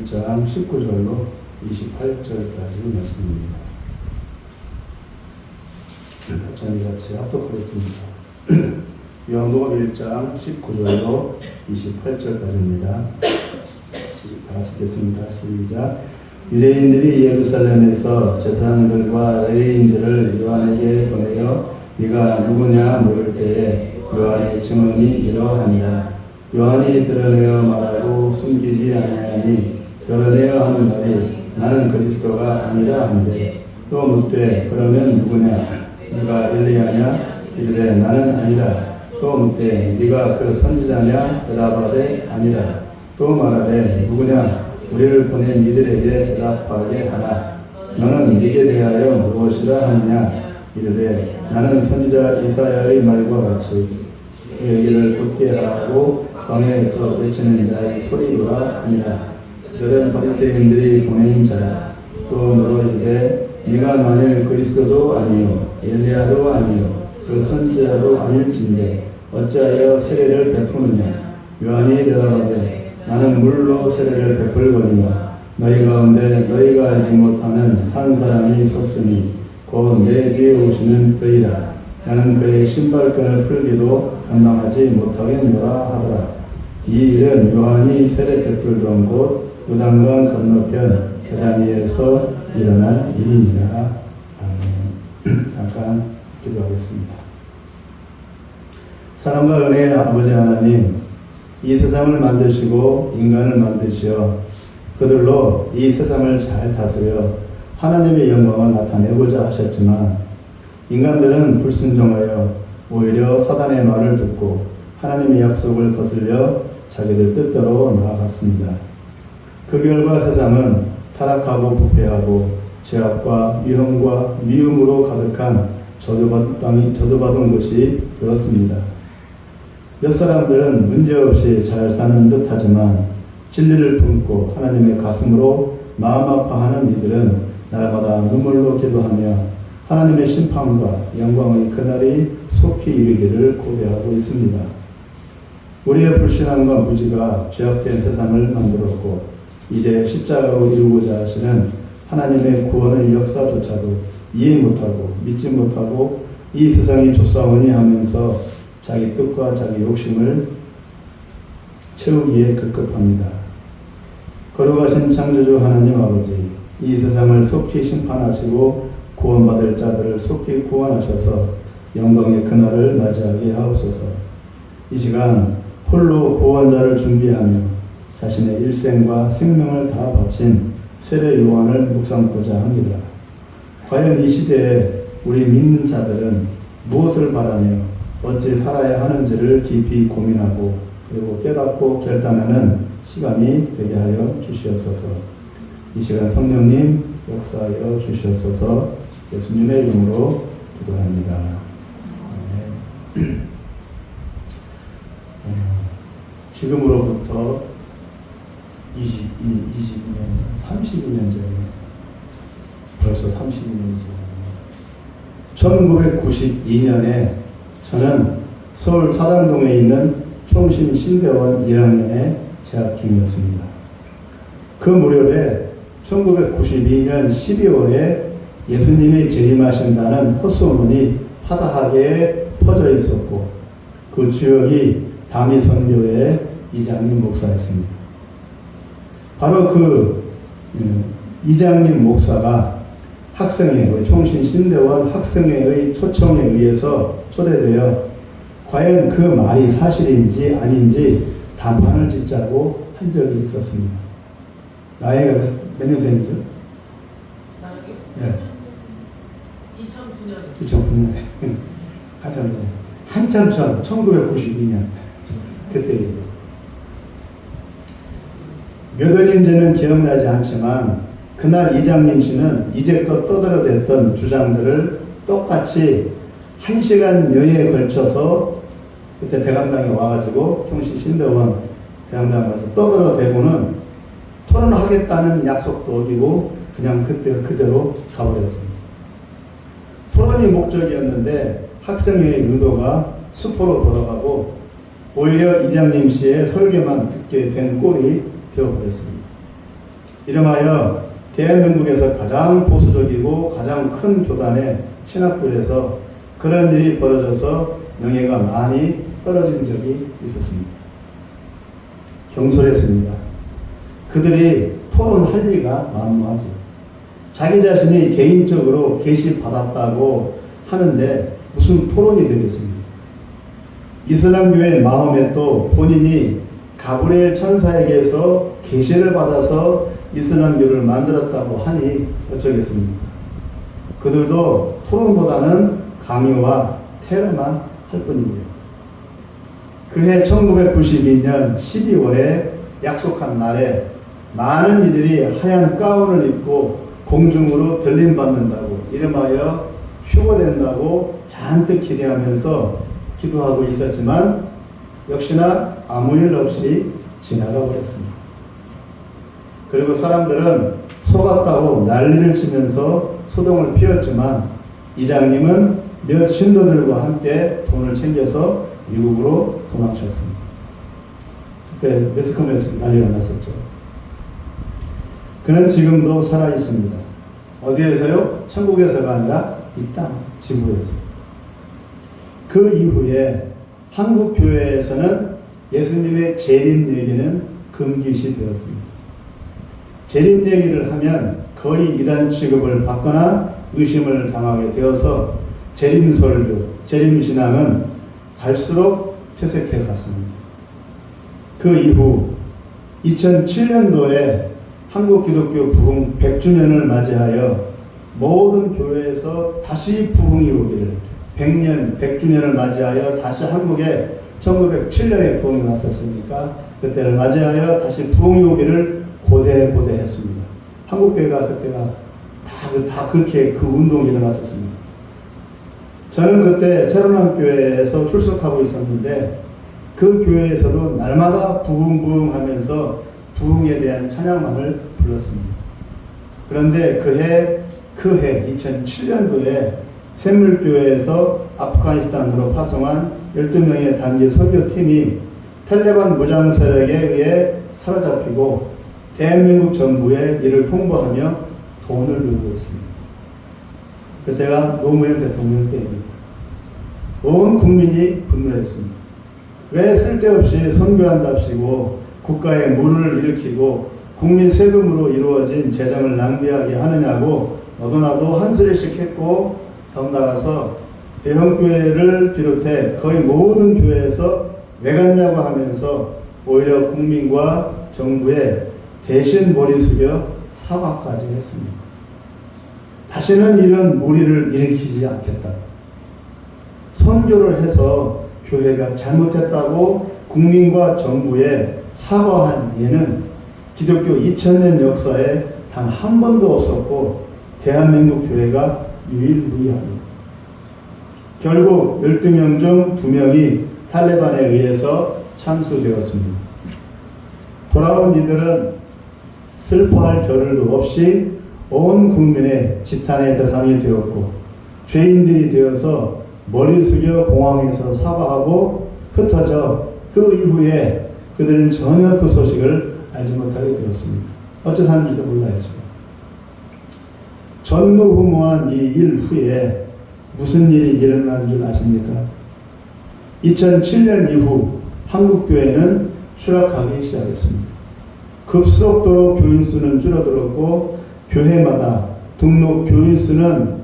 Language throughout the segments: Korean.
1장 19절로 28절까지 말씀입니다. 저희 같이 합독하겠습니다. 요한복음 1장 19절로 28절까지입니다. 다 읽겠습니다. 시작. 유대인들이 예루살렘에서 제사장들과 레위인들을 요한에게 보내어 네가 누구냐 물을 때에 요한의 증언이 이러하니라. 요한이 드러내어 말하고 숨기지 아니하니 드러내어 하는 말이 나는 그리스도가 아니라 한데 또 묻되 그러면 누구냐 네가 엘리야냐 이르되 나는 아니라 또 묻되 네가 그 선지자냐 대답하되 아니라 또 말하되 누구냐 우리를 보낸 이들에게 대답하게 하라. 너는 네게 대하여 무엇이라 하느냐 이르되 나는 선지자 이사야의 말과 같이 그 얘기를 굳게 하라고 광야에서 외치는 자의 소리로라 하니라. 그들은 바리새인들이 보낸 자라. 또 물어 이르되 네가 만일 그리스도도 아니요 엘리야도 아니요 그 선지자도 아닐진데 어찌하여 세례를 베푸느냐. 요한이 대답하되 나는 물로 세례를 베풀거니와 너희 가운데 너희가 알지 못하는 한 사람이 섰으니 곧 내 뒤에 오시는 그이라. 나는 그의 신발끈을 풀기도 감당하지 못하겠노라 하더라. 이 일은 요한이 세례 베풀던 곳 요단강 건너편 베다니에서 일어난 일이니라. 아멘. 잠깐 기도하겠습니다. 사랑과 은혜의 아버지 하나님, 이 세상을 만드시고 인간을 만드시어 그들로 이 세상을 잘 다스려 하나님의 영광을 나타내고자 하셨지만 인간들은 불순종하여 오히려 사단의 말을 듣고 하나님의 약속을 거슬려 자기들 뜻대로 나아갔습니다. 그 결과 세상은 타락하고 부패하고 죄악과 위험과 미움으로 가득한 저주받은 곳이 되었습니다. 몇 사람들은 문제없이 잘 사는 듯 하지만 진리를 품고 하나님의 가슴으로 마음 아파하는 이들은 날마다 눈물로 기도하며 하나님의 심판과 영광의 그날이 속히 이르기를 고대하고 있습니다. 우리의 불신앙과 무지가 죄악된 세상을 만들었고 이제 십자가로 이루고자 하시는 하나님의 구원의 역사조차도 이해 못하고 믿지 못하고 이 세상이 좋사오니 하면서 자기 뜻과 자기 욕심을 채우기에 급급합니다. 거룩하신 창조주 하나님 아버지, 이 세상을 속히 심판하시고 구원받을 자들을 속히 구원하셔서 영광의 그날을 맞이하게 하옵소서. 이 시간 홀로 구원자를 준비하며 자신의 일생과 생명을 다 바친 세례 요한을 묵상하고자 합니다. 과연 이 시대에 우리 믿는 자들은 무엇을 바라며 어찌 살아야 하는지를 깊이 고민하고 그리고 깨닫고 결단하는 시간이 되게 하여 주시옵소서. 이 시간 성령님 역사하여 주시옵소서. 예수님의 이름으로 기도합니다. 아멘. 지금으로부터 22년, 32년 전이네. 벌써 32년이 지났네요. 1992년에 저는 서울 사당동에 있는 총신 신대원 1학년에 재학 중이었습니다. 그 무렵에 1992년 12월에 예수님이 재림하신다는 헛소문이 파다하게 퍼져 있었고 그 주역이 다미선교회 이장님 목사였습니다. 바로 그 이장님 목사가 학생회, 총신 신대원 학생회의 초청에 의해서 초대되어 과연 그 말이 사실인지 아닌지 단판을 짓자고 한 적이 있었습니다. 나이가 몇 년생이죠? 나이요? 네. 2009년. 2009년. 한참 전에. 한참 전, 1992년. 그때. 몇 월인지는 기억나지 않지만, 그날 이장님 씨는 이제껏 떠들어댔던 주장들을 똑같이 1시간여에 걸쳐서 그때 대감당에 와가지고 총신 신대원 대감당 가서 떠들어대고는 토론하겠다는 약속도 어기고 그냥 그대로 가버렸습니다. 토론이 목적이었는데 학생회의 의도가 수포로 돌아가고 오히려 이장님 씨의 설교만 듣게 된 꼴이 되어버렸습니다. 이름하여 대한민국에서 가장 보수적이고 가장 큰 교단의 신학교에서 그런 일이 벌어져서 명예가 많이 떨어진 적이 있었습니다. 경솔했습니다. 그들이 토론할 리가 만무하죠. 자기 자신이 개인적으로 계시받았다고 하는데 무슨 토론이 되겠습니까? 이슬람교의 마호멧도 본인이 가브리엘 천사에게서 계시를 받아서 이슬람교를 만들었다고 하니 어쩌겠습니까? 그들도 토론보다는 강요와 테러만 할 뿐입니다. 그해 1992년 12월에 약속한 날에 많은 이들이 하얀 가운을 입고 공중으로 들림받는다고 이름하여 휴거된다고 잔뜩 기대하면서 기도하고 있었지만 역시나 아무 일 없이 지나가 버렸습니다. 그리고 사람들은 속았다고 난리를 치면서 소동을 피웠지만 이장님은 몇 신도들과 함께 돈을 챙겨서 미국으로 도망쳤습니다. 그때 매스컴에서 난리가 났었죠. 그는 지금도 살아 있습니다. 어디에서요? 천국에서가 아니라 이 땅, 지구에서. 그 이후에 한국 교회에서는 예수님의 재림 얘기는 금기시 되었습니다. 재림 얘기를 하면 거의 이단 취급을 받거나 의심을 당하게 되어서 재림 설교, 재림 신앙은 갈수록 퇴색해 갔습니다. 그 이후 2007년도에 한국 기독교 부흥 100주년을 맞이하여 모든 교회에서 다시 부흥이 오기를 100년, 100주년을 맞이하여 다시 한국에 1907년에 부흥이 왔었으니까 그때를 맞이하여 다시 부흥이 오기를 고대했습니다. 한국교회가 그때가 다 그렇게 그 운동이 일어났었습니다. 저는 그때 새로운 교회에서 출석하고 있었는데 그 교회에서도 날마다 부흥 하면서 부흥에 대한 찬양만을 불렀습니다. 그런데 그해 2007년도에 샘물교회에서 아프가니스탄으로 파송한 12명의 단기 선교팀이 탈레반 무장 세력에 의해 사로잡히고 대한민국 정부에 이를 통보하며 돈을 요구했습니다. 그때가 노무현 대통령 때입니다. 온 국민이 분노했습니다. 왜 쓸데없이 선교한답시고 국가에 물을 일으키고 국민 세금으로 이루어진 재정을 낭비하게 하느냐고 너도 나도 한 소리씩 했고 덩달아서 대형교회를 비롯해 거의 모든 교회에서 왜 갔냐고 하면서 오히려 국민과 정부에 대신 머리 숙여 사과까지 했습니다. 다시는 이런 무리를 일으키지 않겠다. 선교를 해서 교회가 잘못했다고 국민과 정부에 사과한 예는 기독교 2000년 역사에 단 한 번도 없었고 대한민국 교회가 유일무이합니다. 결국 12명 중 2명이 탈레반에 의해서 참수되었습니다. 돌아온 이들은 슬퍼할 겨를도 없이 온 국민의 지탄의 대상이 되었고 죄인들이 되어서 머리 숙여 공항에서 사과하고 흩어져 그 이후에 그들은 전혀 그 소식을 알지 못하게 되었습니다. 어째 사는지도 몰라야죠. 전무후무한 이 일 후에 무슨 일이 일어난 줄 아십니까? 2007년 이후 한국교회는 추락하기 시작했습니다. 급속도로 교인 수는 줄어들었고 교회마다 등록 교인 수가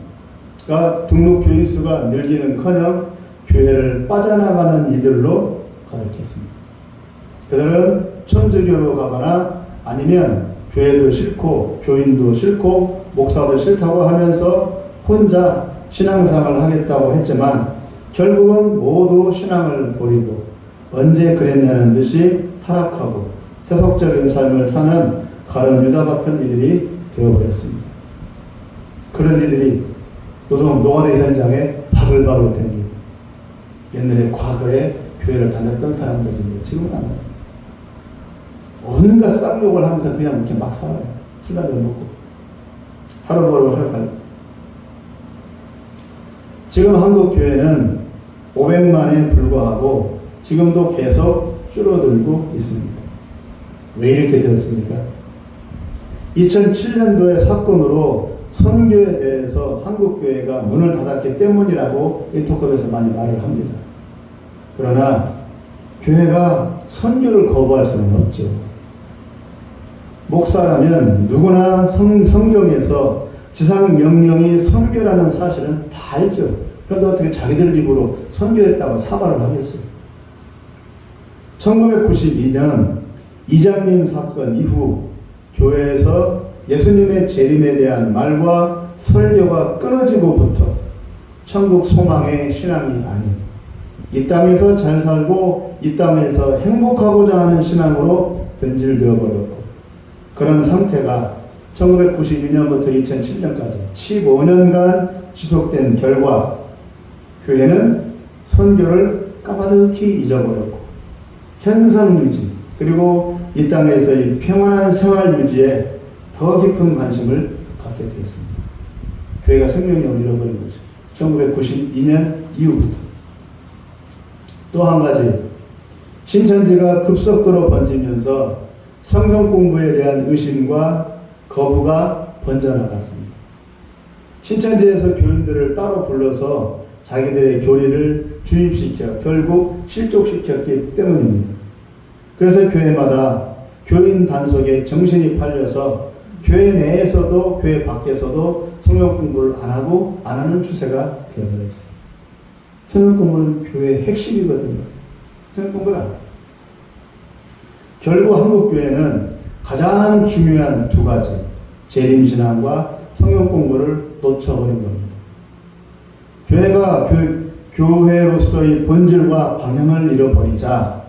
늘기는커녕 교회를 빠져나가는 이들로 가득했습니다. 그들은 천주교로 가거나 아니면 교회도 싫고 교인도 싫고 목사도 싫다고 하면서 혼자 신앙생활을 하겠다고 했지만 결국은 모두 신앙을 버리고 언제 그랬냐는 듯이 타락하고 세속적인 삶을 사는 가룟 유다 같은 이들이 되어버렸습니다. 그런 이들이 노가다 현장에 바글바글 됩니다. 옛날에 과거에 교회를 다녔던 사람들인데 지금은 안 나요. 온갖 쌍욕을 하면서 그냥 이렇게 막 살아요. 술 한잔 먹고 하루 벌고 하루 살고. 지금 한국 교회는 500만에 불과하고 지금도 계속 줄어들고 있습니다. 왜 이렇게 되었습니까? 2007년도의 사건으로 선교에 대해서 한국교회가 문을 닫았기 때문이라고 이 토크에서 많이 말을 합니다. 그러나 교회가 선교를 거부할 수는 없죠. 목사라면 누구나 성경에서 지상 명령이 선교라는 사실은 다 알죠. 그런데 어떻게 자기들 입으로 선교했다고 사과를 하겠어요? 1992년 이장님 사건 이후 교회에서 예수님의 재림에 대한 말과 설교가 끊어지고부터 천국 소망의 신앙이 아닌 이 땅에서 잘 살고 이 땅에서 행복하고자 하는 신앙으로 변질되어 버렸고, 그런 상태가 1992년부터 2007년까지 15년간 지속된 결과 교회는 선교를 까마득히 잊어버렸고 현상 유지 그리고 이 땅에서의 평안한 생활 유지에 더 깊은 관심을 갖게 되었습니다. 교회가 생명력을 잃어버린 거죠. 1992년 이후부터. 또 한 가지, 신천지가 급속도로 번지면서 성경 공부에 대한 의심과 거부가 번져나갔습니다. 신천지에서 교인들을 따로 불러서 자기들의 교리를 주입시켜 결국 실족시켰기 때문입니다. 그래서 교회마다 교인 단속에 정신이 팔려서 교회 내에서도 교회 밖에서도 성경 공부를 안 하고 안 하는 추세가 되어버렸어요. 성경 공부는 교회의 핵심이거든요. 성경 공부를 안 해요. 결국 한국교회는 가장 중요한 두 가지, 재림신앙과 성경 공부를 놓쳐버린 겁니다. 교회가 교회로서의 본질과 방향을 잃어버리자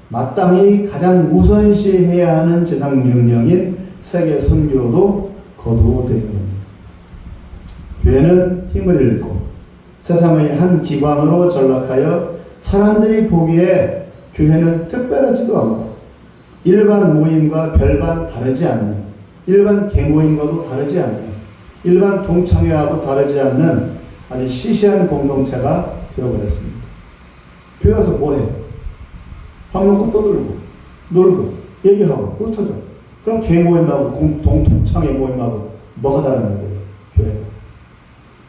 마땅히 가장 우선시해야 하는 지상명령인 세계 선교도 거두어들인 겁니다. 교회는 힘을 잃고 세상의 한 기관으로 전락하여 사람들이 보기에 교회는 특별하지도 않고 일반 모임과 별반 다르지 않는, 일반 계모임과도 다르지 않는, 일반 동창회하고 다르지 않는 아주 시시한 공동체가 되어버렸습니다. 교회 가서 뭐해? 밥 먹고 떠들고 놀고 얘기하고 흩어져. 그럼 계모임하고 동창회 모임하고 뭐가 다르냐고요, 교회가.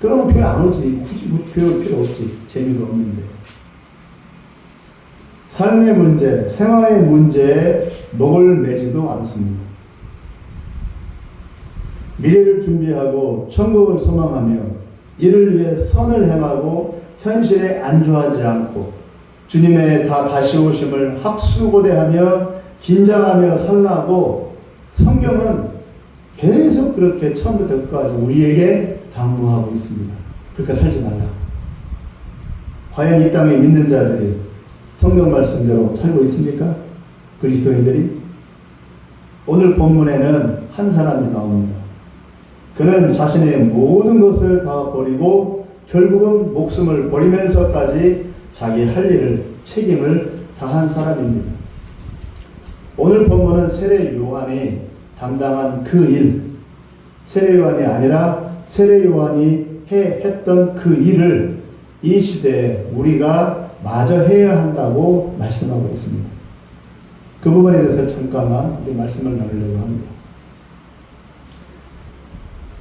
그러면 교회 안 오지. 굳이 교회 올 필요 없지. 재미도 없는데. 삶의 문제, 생활의 문제에 목을 매지도 않습니다. 미래를 준비하고 천국을 소망하며 이를 위해 선을 행하고 현실에 안주하지 않고 주님의 다시 오심을 학수고대하며 긴장하며 살라고 성경은 계속 그렇게 처음부터 끝까지 우리에게 당부하고 있습니다. 그렇게 살지 말라. 과연 이 땅에 믿는 자들이 성경 말씀대로 살고 있습니까? 그리스도인들이? 오늘 본문에는 한 사람이 나옵니다. 그는 자신의 모든 것을 다 버리고 결국은 목숨을 버리면서까지 자기 할 일을 책임을 다한 사람입니다. 오늘 본문은 세례 요한이 담당한 그 일, 세례 요한이 아니라 세례 요한이 했던 그 일을 이 시대에 우리가 마저 해야 한다고 말씀하고 있습니다. 그 부분에 대해서 잠깐만 우리 말씀을 나누려고 합니다.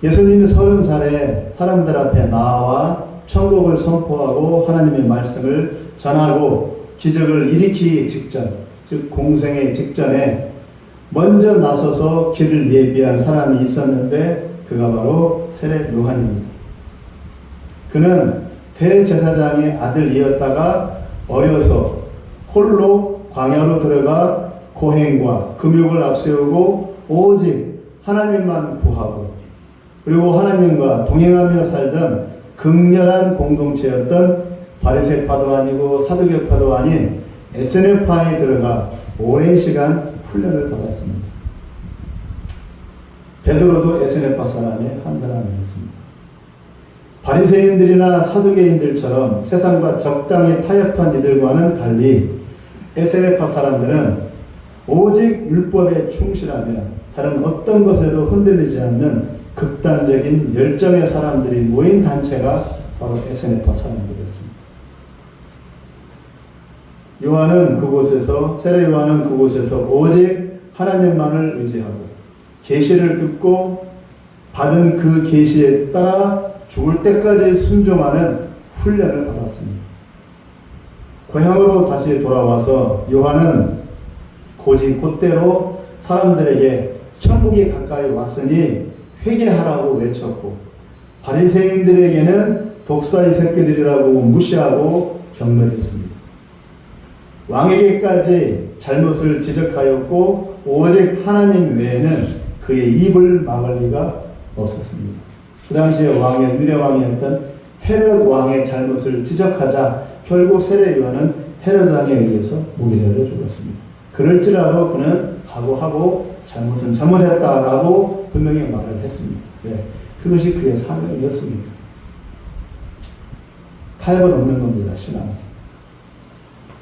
예수님이 30살에 사람들 앞에 나와 천국을 선포하고 하나님의 말씀을 전하고 기적을 일으키기 직전, 즉 공생의 직전에 먼저 나서서 길을 예비한 사람이 있었는데 그가 바로 세례 요한입니다. 그는 대제사장의 아들이었다가 어려서 홀로 광야로 들어가 고행과 금욕을 앞세우고 오직 하나님만 구하고 그리고 하나님과 동행하며 살던 극렬한 공동체였던 바리새파도 아니고 사두개파도 아닌 에스네파에 들어가 오랜 시간 훈련을 받았습니다. 베드로도 에스네파 사람의 한 사람이었습니다. 바리새인들이나 사두개인들처럼 세상과 적당히 타협한 이들과는 달리 에스네파 사람들은 오직 율법에 충실하며 다른 어떤 것에도 흔들리지 않는 극단적인 열정의 사람들이 모인 단체가 바로 에스네파 사람들이었습니다. 세례 요한은 그곳에서 오직 하나님만을 의지하고 계시를 듣고 받은 그 계시에 따라 죽을 때까지 순종하는 훈련을 받았습니다. 고향으로 다시 돌아와서 요한은 고지 곧대로 사람들에게 천국이 가까이 왔으니 회개하라고 외쳤고, 바리새인들에게는 독사의 새끼들이라고 무시하고 경멸했습니다. 왕에게까지 잘못을 지적하였고 오직 하나님 외에는 그의 입을 막을 리가 없었습니다. 그 당시에 유대 왕이었던 헤롯 왕의 잘못을 지적하자 결국 세례 요한은 헤롯 왕에 의해서 무기절로 죽었습니다. 그럴지라도 그는 각오하고 잘못은 잘못했다라고 분명히 말을 했습니다. 네, 그것이 그의 사명이었습니다. 타협은 없는 겁니다, 신앙은.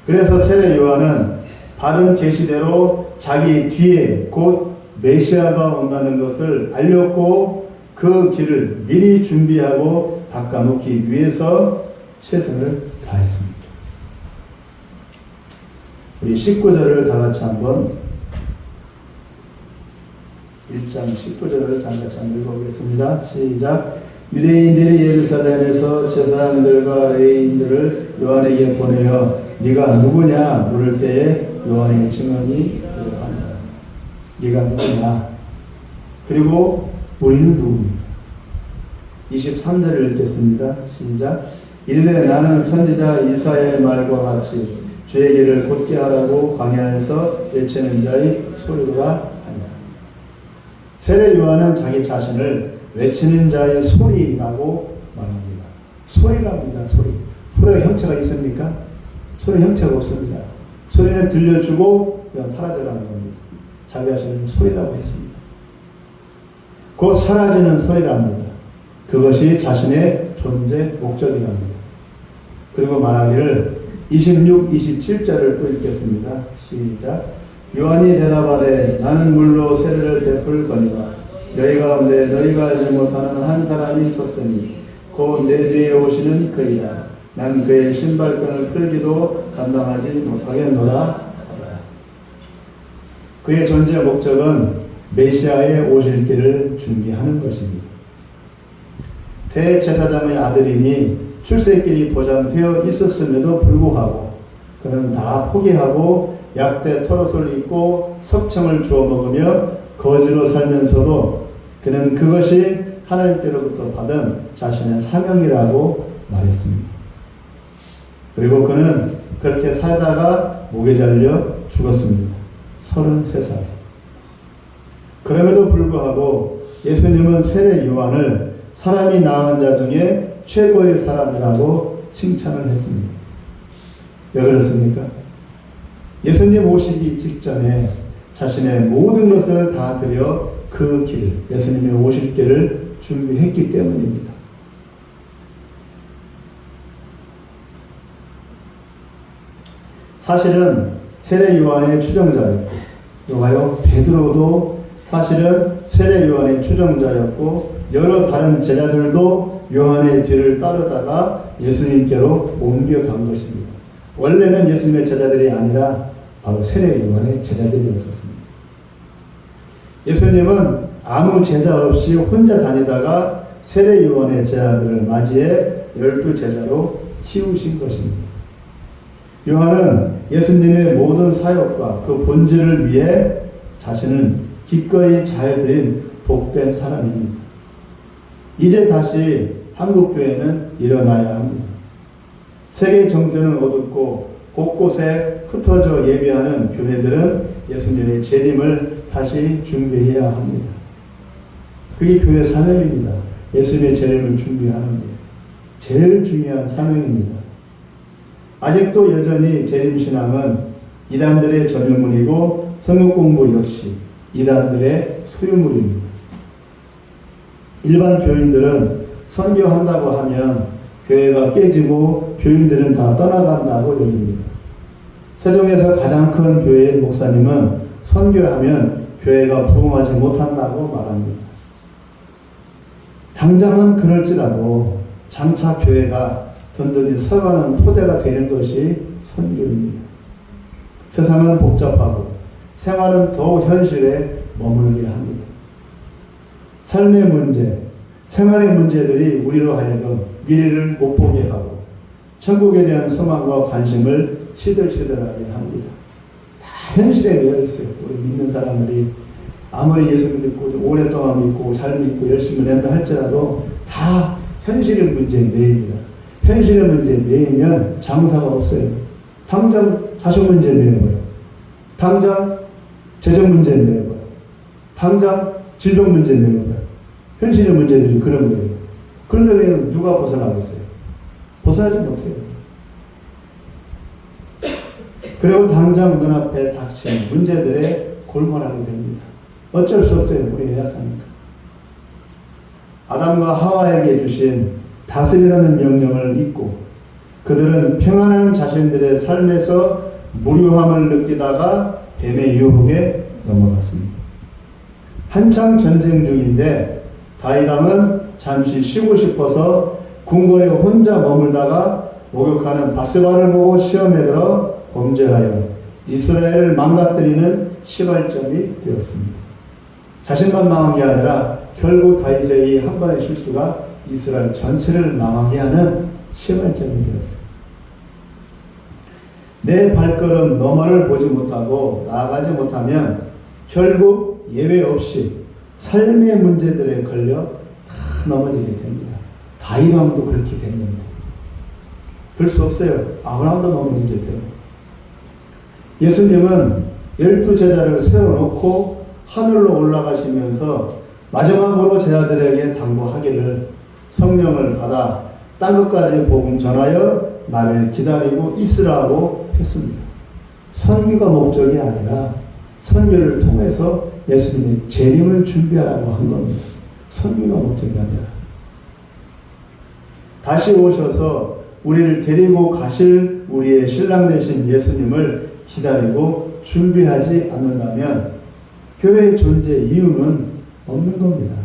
그래서 세례 요한은 받은 계시대로 자기 뒤에 곧 메시아가 온다는 것을 알렸고 그 길을 미리 준비하고 닦아놓기 위해서 최선을 다했습니다. 우리 19절을 다 같이 한번 1장 19절을 다 같이 한번 읽어보겠습니다. 시작. 유대인들이 예루살렘에서 제사장들과 레위인들을 요한에게 보내어 네가 누구냐 물을 때에 요한의 증언이 이러하니라. 네가 누구냐? 그리고 우리는 누구입니까? 23절을 읽겠습니다. 시작. 이르되 나는 선지자 이사야의 말과 같이 주의 길을 곧게 하라고 광야에서 외치는 자의 소리라 하니라. 세례 요한은 자기 자신을 외치는 자의 소리라고 말합니다. 소리랍니다. 소리. 소리가 형체가 있습니까? 소리 형체가 없습니다. 소리는 들려주고 그냥 사라져가는 겁니다. 자기 자신은 소리라고 했습니다. 곧 사라지는 소리랍니다. 그것이 자신의 존재 목적이랍니다. 그리고 말하기를 26, 27절을 또 읽겠습니다. 시작. 요한이 대답하되 나는 물로 세례를 베풀거니와 너희 가운데 너희가 알지 못하는 한 사람이 있었으니 곧 내 뒤에 오시는 그이라. 난 그의 신발끈을 풀기도 감당하지 못하겠노라 하더라. 그의 존재 목적은 메시아의 오실 길을 준비하는 것입니다. 대제사장의 아들이니 출세길이 보장되어 있었음에도 불구하고 그는 다 포기하고 약대 털옷을 입고 석청을 주워 먹으며 거지로 살면서도 그는 그것이 하나님께로부터 받은 자신의 사명이라고 말했습니다. 그리고 그는 그렇게 살다가 목에 잘려 죽었습니다. 33살. 그럼에도 불구하고 예수님은 세례 요한을 사람이 낳은 자 중에 최고의 사람이라고 칭찬을 했습니다. 왜 그렇습니까? 예수님 오시기 직전에 자신의 모든 것을 다 들여 그 길, 예수님이 오실 길을 준비했기 때문입니다. 사실은 세례 요한의 추종자였고, 누가요? 베드로도 사실은 세례 요한의 추종자였고, 여러 다른 제자들도 요한의 뒤를 따르다가 예수님께로 옮겨간 것입니다. 원래는 예수님의 제자들이 아니라 바로 세례 요한의 제자들이었습니다. 예수님은 아무 제자 없이 혼자 다니다가 세례 요한의 제자들을 맞이해 12제자로 키우신 것입니다. 요한은 예수님의 모든 사역과 그 본질을 위해 자신은 기꺼이 잘 드린 복된 사람입니다. 이제 다시 한국교회는 일어나야 합니다. 세계 정세는 어둡고 곳곳에 흩어져 예배하는 교회들은 예수님의 재림을 다시 준비해야 합니다. 그게 교회 사명입니다. 예수님의 재림을 준비하는 게 제일 중요한 사명입니다. 아직도 여전히 재림신앙은 이단들의 전유물이고 성경 공부 역시 이단들의 소유물입니다. 일반 교인들은 선교한다고 하면 교회가 깨지고 교인들은 다 떠나간다고 여깁니다. 세종에서 가장 큰 교회의 목사님은 선교하면 교회가 부흥하지 못한다고 말합니다. 당장은 그럴지라도 장차 교회가 든든히 서가는 토대가 되는 것이 선교입니다. 세상은 복잡하고 생활은 더욱 현실에 머물게 합니다. 삶의 문제, 생활의 문제들이 우리로 하여금 미래를 못 보게 하고 천국에 대한 소망과 관심을 시들시들하게 합니다. 다 현실에 매여 있어요. 우리 믿는 사람들이 아무리 예수를 믿고 오랫동안 믿고 잘 믿고 열심히 한다 할지라도 다 현실의 문제에 매입니다. 현실의 문제에 매이면 장사가 없어요. 당장 자식 문제에 매여버려요. 당장 재정 문제에 매여버려요. 당장 질병 문제에 매여버려요. 현실의 문제들이 그런 거예요. 그런데 왜 누가 벗어나겠어요? 벗어나지 못해요. 그리고 당장 눈앞에 닥친 문제들에 골몰하게 됩니다. 어쩔 수 없어요. 우리 약하니까. 아담과 하와에게 주신 다스리라는 명령을 잊고 그들은 평안한 자신들의 삶에서 무료함을 느끼다가 뱀의 유혹에 넘어갔습니다. 한창 전쟁 중인데 다윗 왕은 잠시 쉬고 싶어서 궁궐에 혼자 머물다가 목욕하는 바세바를 보고 시험에 들어 범죄하여 이스라엘을 망가뜨리는 시발점이 되었습니다. 자신만 망한 게 아니라 결국 다윗의 이 한 번의 실수가 이스라엘 전체를 망하게 하는 시발점이 되었습니다. 내 발걸음 너머를 보지 못하고 나아가지 못하면 결국 예외 없이 삶의 문제들에 걸려 다 넘어지게 됩니다. 다윗 왕도 그렇게 된 겁니다. 별 수 없어요. 아브라함도 넘어지게 돼요. 예수님은 12제자를 세워놓고 하늘로 올라가시면서 마지막으로 제자들에게 당부하기를 성령을 받아 땅 끝까지 복음 전하여 나를 기다리고 있으라고 했습니다. 선교가 목적이 아니라 선교를 통해서 예수님의 재림을 준비하라고 한 겁니다. 선교가 목적이 아니라. 다시 오셔서 우리를 데리고 가실 우리의 신랑 되신 예수님을 기다리고 준비하지 않는다면 교회의 존재 이유는 없는 겁니다.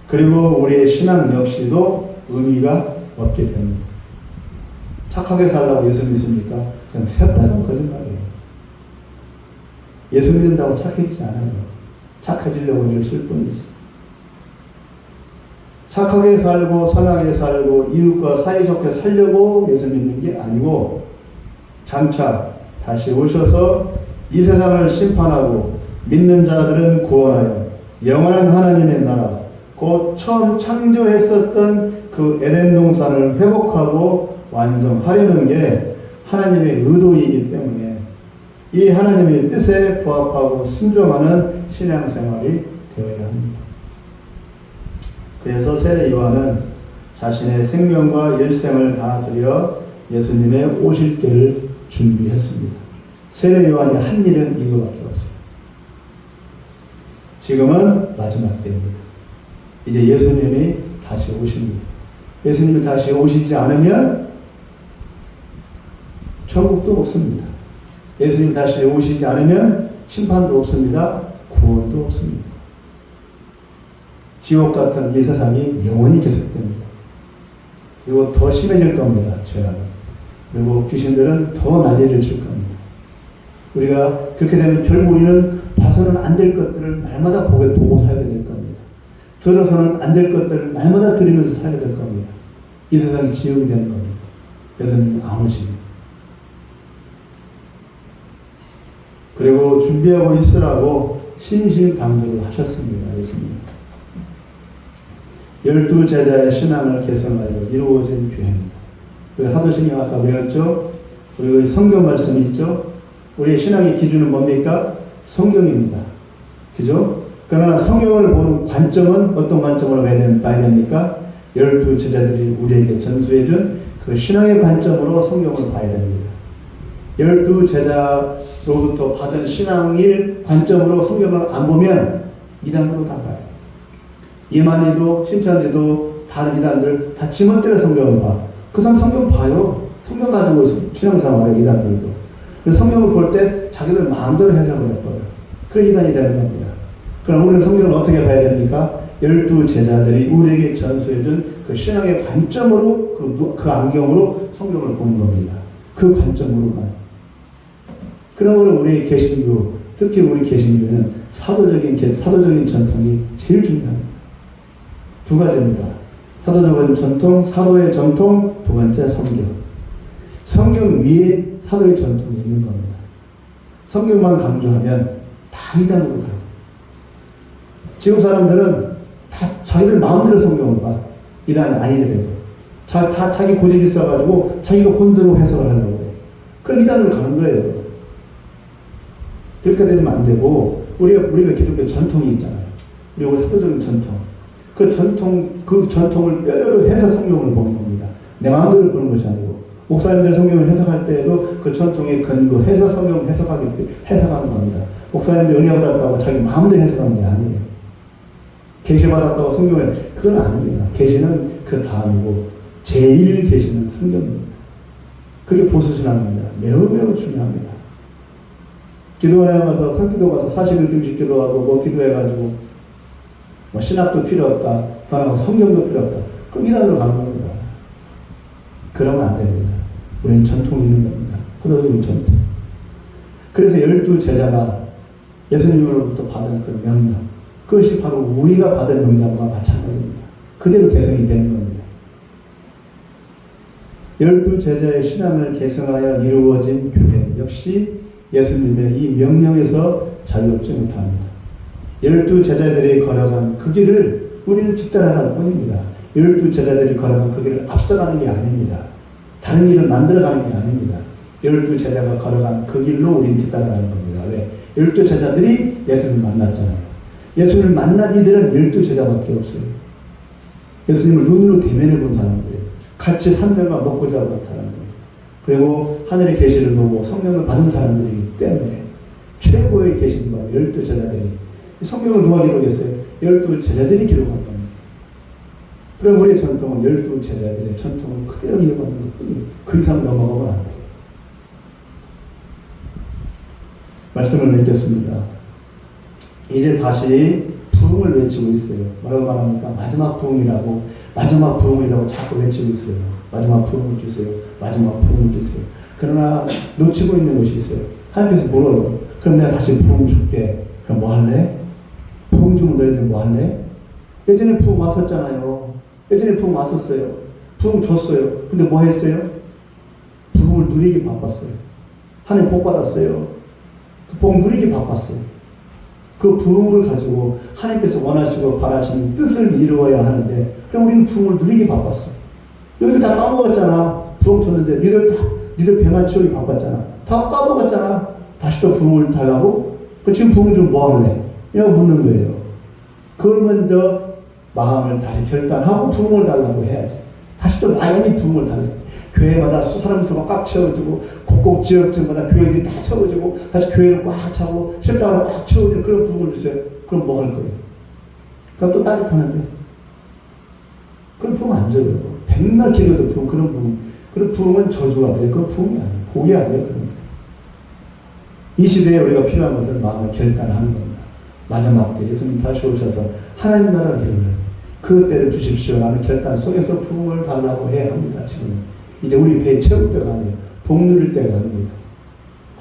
그리고 우리의 신앙 역시도 의미가 없게 됩니다. 착하게 살라고 예수 믿습니까? 그냥 새빨간 거짓말이에요. 예수 믿는다고 착해지지 않아요. 착해지려고 애를 쓸 뿐이지. 착하게 살고 선하게 살고 이웃과 사이좋게 살려고 예수 믿는 게 아니고 장차 다시 오셔서 이 세상을 심판하고 믿는 자들은 구원하여 영원한 하나님의 나라 곧 처음 창조했었던 그 에덴 동산을 회복하고 완성하려는 게 하나님의 의도이기 때문에 이 하나님의 뜻에 부합하고 순종하는 신앙생활이 되어야 합니다. 그래서 세례 요한은 자신의 생명과 일생을 다 드려 예수님의 오실 때를 준비했습니다. 세례 요한이 한 일은 이거밖에 없어요. 지금은 마지막 때입니다. 이제 예수님이 다시 오십니다. 예수님이 다시 오시지 않으면 천국도 없습니다. 예수님이 다시 오시지 않으면 심판도 없습니다. 구원도 없습니다. 지옥 같은 이 세상이 영원히 계속됩니다. 그리고 더 심해질 겁니다. 죄악은. 그리고 귀신들은 더 난리를 칠 겁니다. 우리가 그렇게 되면 결국 우리는 봐서는 안 될 것들을 날마다 보고 살게 될 겁니다. 들어서는 안 될 것들을 날마다 들으면서 살게 될 겁니다. 이 세상이 지옥이 되는 겁니다. 예수님은 안 오십니다. 그리고 준비하고 있으라고 신신당부를 하셨습니다. 예수님. 12제자의 신앙을 개성하여 이루어진 교회입니다. 우리가 사도신경 아까 배웠죠? 우리 성경 말씀이 있죠? 우리의 신앙의 기준은 뭡니까? 성경입니다. 그죠? 그러나 성경을 보는 관점은 어떤 관점으로 봐야 됩니까? 12제자들이 우리에게 전수해준 그 신앙의 관점으로 성경을 봐야 됩니다. 12제자로부터 받은 신앙의 관점으로 성경을 안 보면 이단으로 다 가요. 이만희도 신천지도 다른 이단들 다 지멋대로 성경을 봐. 그 사람 성경 봐요. 성경 가지고 신앙생활해요. 이단들도. 그래서 성경을 볼 때 자기들 마음대로 해석을 해버려요. 그래 이단이 되는 겁니다. 그럼 우리는 성경을 어떻게 봐야 됩니까? 12제자들이 우리에게 전수해준 그 신앙의 관점으로 그 안경으로 성경을 보는 겁니다. 그 관점으로만. 그러므로 우리 개신교 특히 우리 개신교는 사도적인 전통이 제일 중요합니다. 두 가지입니다. 사도적인 전통, 사도의 전통, 두 번째 성경. 성경 위에 사도의 전통이 있는 겁니다. 성경만 강조하면 다 이단으로 가요. 지금 사람들은 다 자기들 마음대로 성경을 봐. 이단이 아니더라도. 다 자기 고집이 있어가지고 자기가 혼대로 해석을 하려고 해요. 그럼 이단으로 가는 거예요. 그렇게 되면 안 되고, 우리가 기독교 전통이 있잖아요. 우리 사도적인 전통. 그 전통을 뼈대로 해서 성경을 보는 겁니다. 내 마음대로 보는 것이 아니고, 목사님들 성경을 해석할 때에도 그 전통에 근거해서 성경을 해석하는 겁니다. 목사님들 은혜 받았다고 자기 마음대로 해석하는 게 아니에요. 계시 받았다고 성경을, 그건 아닙니다. 계시는 그 다음이고, 제일 계시는 성경입니다. 그게 보수신앙입니다. 매우 매우 중요합니다. 기도원에 가서 성기도 가서 40일 기도하고 뭐 기도해가지고 뭐 신학도 필요 없다, 더 나아가 성경도 필요 없다. 그럼 이단으로 가는 겁니다. 그러면 안 됩니다. 우리는 전통이 있는 겁니다. 사도적인 전통. 그래서 12제자가 예수님으로부터 받은 그 명령, 그것이 바로 우리가 받은 명령과 마찬가지입니다. 그대로 개성이 되는 겁니다. 12제자의 신앙을 계승하여 이루어진 교회 역시 예수님의 이 명령에서 자유롭지 못합니다. 12제자들이 걸어간 그 길을 우리는 뒤따라가는 뿐입니다. 12제자들이 걸어간 그 길을 앞서가는 게 아닙니다. 다른 길을 만들어가는 게 아닙니다. 12제자가 걸어간 그 길로 우리는 뒤따라가는 겁니다. 왜? 12제자들이 예수님을 만났잖아요. 예수님을 만난 이들은 12제자밖에 없어요. 예수님을 눈으로 대면해 본 사람들이에요. 같이 산들과 먹고 자고 한 사람들. 그리고 하늘의 계시를 보고 성령을 받은 사람들이기 때문에 최고의 계시는 바로 12제자들이. 성경을 누가 기록했어요? 12제자들이 기록한 겁니다. 그럼 우리의 전통은 12제자들의 전통을 그대로 이어받는 것 뿐이에요. 그 이상 넘어가면 안 돼요. 말씀을 맺겠습니다. 이제 다시 부흥을 외치고 있어요. 뭐라고 말합니까? 마지막 부흥이라고 자꾸 외치고 있어요. 마지막 부흥을 주세요. 마지막 부흥을 주세요. 그러나 놓치고 있는 것이 있어요. 하나님께서 물어요. 그럼 내가 다시 부흥 줄게. 그럼 뭐 할래? 부흥 주면 너희들 뭐 할래? 예전에 부흥 왔었잖아요. 예전에 부흥 왔었어요. 부흥 줬어요. 근데 뭐 했어요? 부흥을 누리기 바빴어요. 하나님 복 받았어요. 그 복 누리기 바빴어요. 그 부흥을 가지고 하나님께서 원하시고 바라시는 뜻을 이루어야 하는데, 그럼 우리는 부흥을 누리기 바빴어. 여기들 다 까먹었잖아. 부흥 줬는데 니들 배만 치우기 바빴잖아. 다 까먹었잖아. 다시 또 부흥을 달라고? 지금 부흥 좀 뭐 할래? 이라고 묻는 거예요. 그걸 먼저 마음을 다시 결단하고 부흥을 달라고 해야지. 다시 또 나연히 부흥을 달래. 교회마다 사람들과 꽉 채워주고, 곳곳 지역마다 교회들이 다 세워지고, 다시 교회를 꽉 차고, 십자가를 꽉 채워주는 그런 부흥을 주세요. 그럼 뭐 할 거예요? 그럼 또 딴짓하는데? 그런 부흥 안 줘요. 백날 기도도 부흥, 그런 부흥. 그런 부흥은 저주가 돼요. 그건 부흥이 아니에요. 복이 아니에요. 그런 거. 이 시대에 우리가 필요한 것은 마음을 결단하는 겁니다. 마지막 때 예수님 다시 오셔서 하나님 나라를 이루는 그 때를 주십시오 라는 결단 속에서 부흥을 달라고 해야 합니다. 지금은 이제 우리 배에 채울 때가 아니에요. 복 누릴 때가 아닙니다.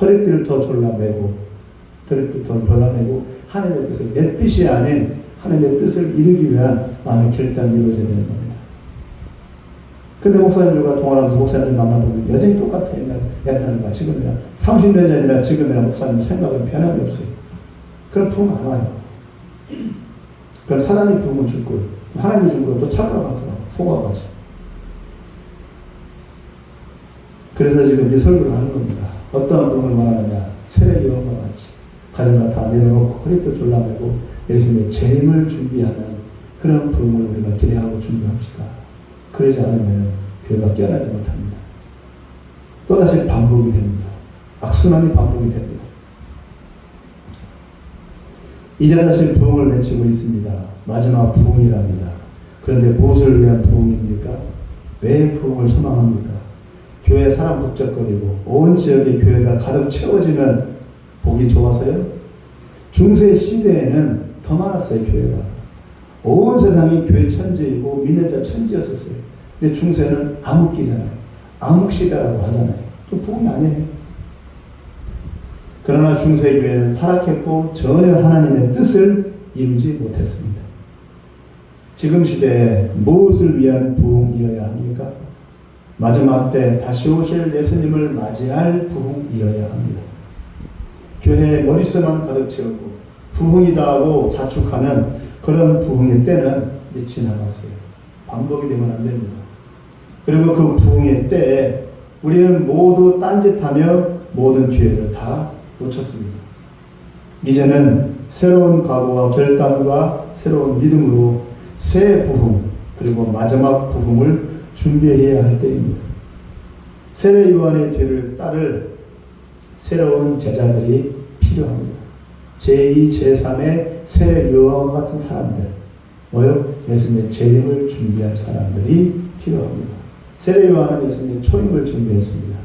허리띠를 더 졸라매고 허리띠를 더 졸라매고 하나님의 뜻을, 내 뜻이 아닌 하나님의 뜻을 이루기 위한 마음의 결단이 이루어져야 되는 겁니다. 근데 목사님들과 통화하면서 목사님을 만나보면 여전히 똑같아요. 옛날과 지금이랑 30년 전이나 지금이랑 목사님 생각은 변함이 없어요. 그럼 부흥 안 와요. 그럼 사단이 부흥을 줄 거예요. 하나님이 준 거로 또 착각할 거라고 속아가지고. 그래서 지금 이 설교를 하는 겁니다. 어떤 부흥을 말하느냐? 세례 요한과 같이 가정과 다 내려놓고 허리도 졸라매고 예수님의 재림을 준비하는 그런 부흥을 우리가 기대하고 준비합시다. 그러지 않으면 교회가 깨어나지 못합니다. 또다시 반복이 됩니다. 악순환이 반복이 됩니다. 이제 다시 부흥을 외치고 있습니다. 마지막 부흥이랍니다. 그런데 무엇을 위한 부흥입니까? 왜 부흥을 소망합니까? 교회 사람 북적거리고 온 지역의 교회가 가득 채워지면 복이 좋아서요? 중세 시대에는 더 많았어요. 교회가. 온 세상이 교회 천지이고 믿는 자 천지였었어요. 근데 중세는 암흑기잖아요. 암흑시대라고 하잖아요. 또 부흥이 아니에요. 그러나 중세교회는 타락했고 전혀 하나님의 뜻을 이루지 못했습니다. 지금 시대에 무엇을 위한 부흥이어야 합니까? 마지막 때 다시 오실 예수님을 맞이할 부흥이어야 합니다. 교회의 머릿속만 가득 채우고 부흥이다 하고 자축하는 그런 부흥의 때는 이제 지나갔어요. 반복이 되면 안 됩니다. 그리고 그 부흥의 때에 우리는 모두 딴짓하며 모든 기회를 다 놓쳤습니다. 이제는 새로운 각오와 결단과 새로운 믿음으로 새 부흥 그리고 마지막 부흥을 준비해야 할 때입니다. 세례 요한의 뒤를 따를 새로운 제자들이 필요합니다. 제2, 제3의 세례 요한과 같은 사람들, 뭐요? 예수님의 재림을 준비할 사람들이 필요합니다. 세례 요한은 예수님의 초임을 준비했습니다.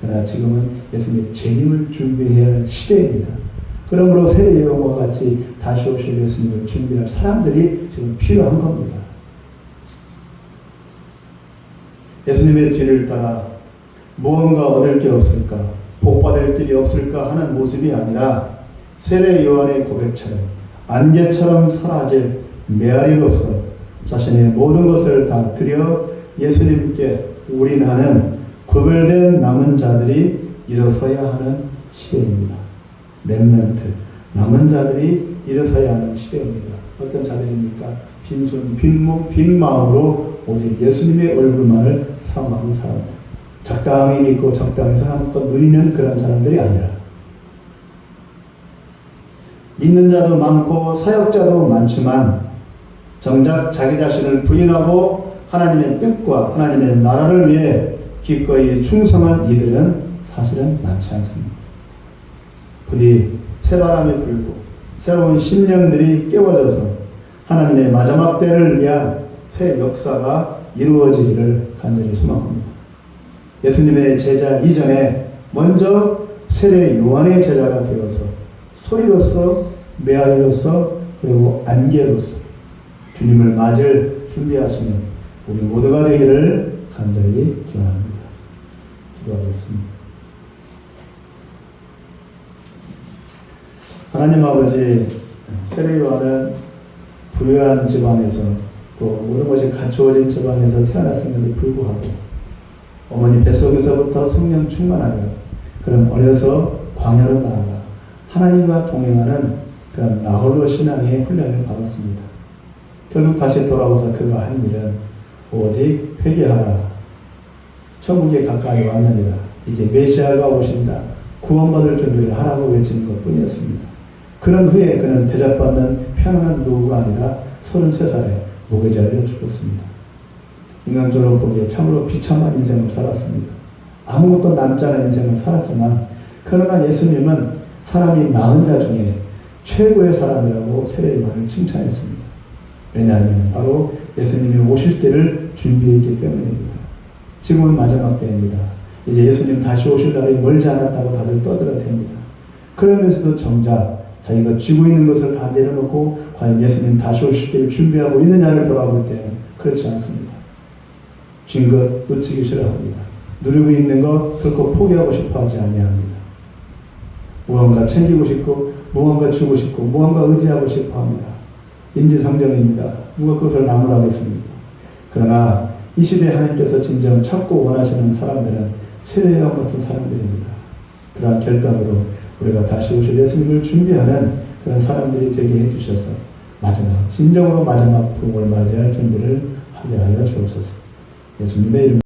그러나 지금은 예수님의 재림을 준비해야 할 시대입니다. 그러므로 세례 요한과 같이 다시 오실 예수님을 준비할 사람들이 지금 필요한 겁니다. 예수님의 뒤를 따라 무언가 얻을 게 없을까, 복받을 길이 없을까 하는 모습이 아니라 세례 요한의 고백처럼 안개처럼 사라질 메아리로서 자신의 모든 것을 다 드려 예수님께 올인하는 구별된 남은 자들이 일어서야 하는 시대입니다. 렘넌트, 남은 자들이 일어서야 하는 시대입니다. 어떤 자들입니까? 빈손, 빈몸, 빈 마음으로 오직 예수님의 얼굴만을 사모하는 사람들. 적당히 믿고 적당히 사모껏 누리는 그런 사람들이 아니라 믿는 자도 많고 사역자도 많지만 정작 자기 자신을 부인하고 하나님의 뜻과 하나님의 나라를 위해 기꺼이 충성한 이들은 사실은 많지 않습니다. 부디 새바람이 불고 새로운 심령들이 깨워져서 하나님의 마지막 때를 위한 새 역사가 이루어지기를 간절히 소망합니다. 예수님의 제자 이전에 먼저 세례 요한의 제자가 되어서 소리로서 메아리로서 그리고 안개로서 주님을 맞을 준비하시는 우리 모두가 되기를 간절히 기원합니다. 기도하겠습니다. 하나님 아버지, 세례 요한은 부유한 집안에서 또 모든 것이 갖추어진 집안에서 태어났음에도 불구하고 어머니 뱃속에서부터 성령 충만하여 그런 어려서 광야로 나아가 하나님과 동행하는 그런 나홀로 신앙의 훈련을 받았습니다. 결국 다시 돌아와서 그가 한 일은 오직 회개하라. 천국에 가까이 왔느니라. 이제 메시아가 오신다. 구원받을 준비를 하라고 외치는 것 뿐이었습니다. 그런 후에 그는 대접받는 편안한 노후가 아니라 33살에 목에 잘려 죽었습니다. 인간적으로 보기에 참으로 비참한 인생을 살았습니다. 아무것도 남지 않은 인생을 살았지만 그러나 예수님은 사람이 낳은 자 중에 최고의 사람이라고 세례 요한을 칭찬했습니다. 왜냐하면 바로 예수님이 오실 때를 준비했기 때문입니다. 지금은 마지막 때입니다. 이제 예수님 다시 오실 날이 멀지 않았다고 다들 떠들어댑니다. 그러면서도 정작 자기가 쥐고 있는 것을 다 내려놓고 과연 예수님 다시 오실 때를 준비하고 있느냐를 돌아볼 때는 그렇지 않습니다. 쥔 것 놓치기 싫어합니다. 누리고 있는 것 결코 포기하고 싶어 하지 아니합니다. 무언가 챙기고 싶고 무언가 주고 싶고 무언가 의지하고 싶어 합니다. 인지상정입니다. 누가 그것을 나무라겠습니까? 그러나 이 시대에 하나님께서 진정 찾고 원하시는 사람들은 세례요한 같은 사람들입니다. 그러한 결단으로 우리가 다시 오실 예수님을 준비하는 그런 사람들이 되게 해주셔서 진정으로 마지막 부흥을 맞이할 준비를 하게 하여 주옵소서. 예수님의 이름